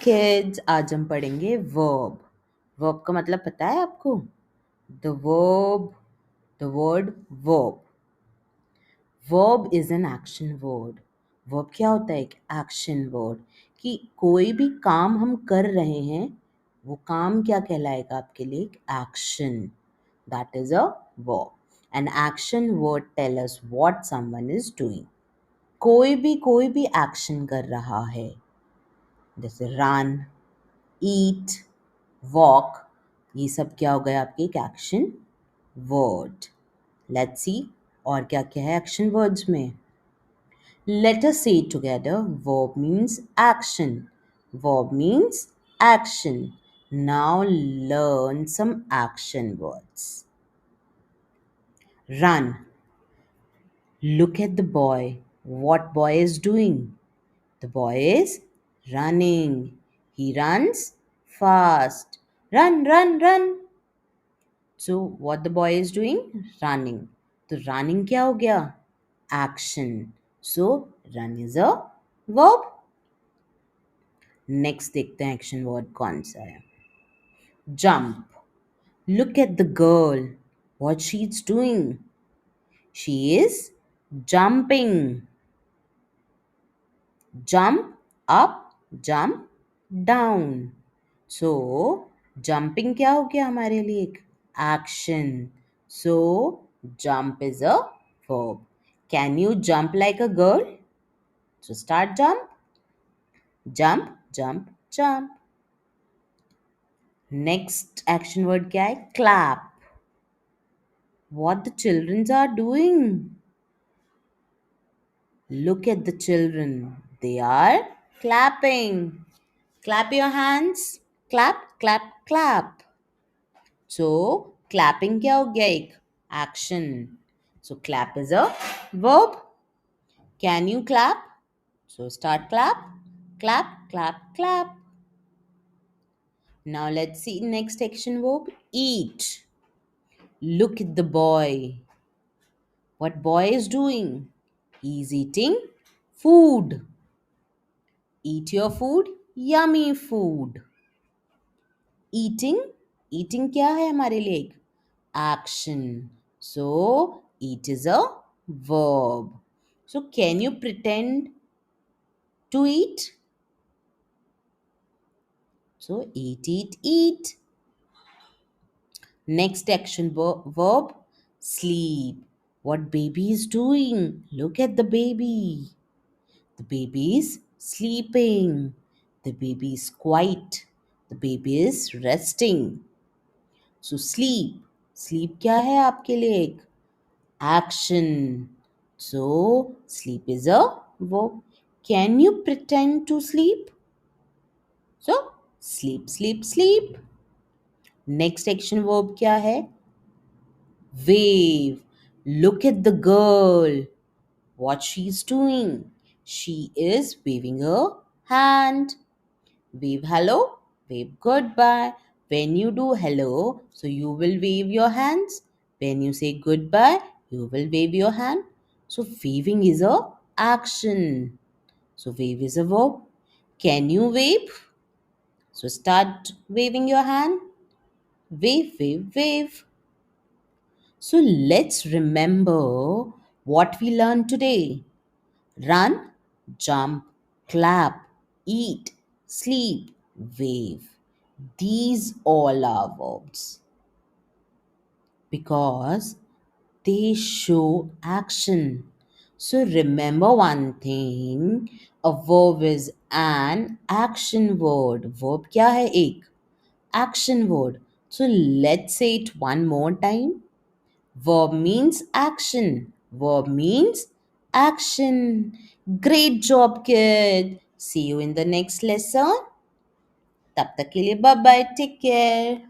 kids, आज हम पढ़ेंगे verb. Verb का मतलब पता है आपको? The word verb. Verb is an action word. Verb क्या होता है? एक action word. कि कोई भी काम हम कर रहे हैं, वो काम क्या कहलाएगा आपके लिए? एक action. That is a verb. An action word tell us what someone is doing. कोई भी action कर रहा है, जैसे run, eat, walk, ये सब क्या हो गया आपके एक action word. Let's see और क्या क्या है action words में. Let us say it together. Verb means action. Verb means action. Now learn some action words. Run. Look at the boy. What boy is doing? The boy is running. He runs fast. Run, run, run. So what the boy is doing? Running. तो running क्या हो गया? Action. So run is a verb. Next देखते हैं action word कौन सा है. Jump. Look at the girl. What she's doing? She is jumping. Jump up, jump down. So jumping क्या हो गया हमारे लिए? एक action. So jump is a verb. Can you jump like a girl? So start jump. Jump, jump, jump. Next action word क्या है? Clap. What the children are doing? Look at the children. They are clapping. Clap your hands. Clap, clap, clap. So clapping क्या हो गया? एक action. So clap is a verb. Can you clap? So start clap. Clap, clap, clap. Now let's see next action verb. Eat. Look at the boy. What boy is doing? He's eating food. Eat your food. Yummy food. Eating. Eating क्या है हमारे लिए? एक action. So eat is a verb. So can you pretend to eat? So eat, eat, eat. Next action verb. Sleep. What baby is doing? Look at the baby. The baby is sleeping. The baby is quiet. The baby is resting. So sleep. Sleep क्या है आपके लिए? एक action. So sleep is a verb. Can you pretend to sleep? So sleep, sleep, sleep. Next action verb क्या है? Wave. Look at the girl. What she's doing? She is waving her hand. Wave hello, wave goodbye. When you do hello, so you will wave your hands. When you say goodbye, you will wave your hand. So waving is a action. So wave is a verb. Can you wave? So start waving your hand. Wave, wave, wave. So let's remember what we learned today. Run, jump, clap, eat, sleep, wave. These all are verbs because they show action. So remember one thing, a verb is an action word. Verb क्या है? एक action word. So let's say it one more time. Verb means action. Verb means action. Great job, kid. See you in the next lesson. तब तक के लिए bye bye. Take care.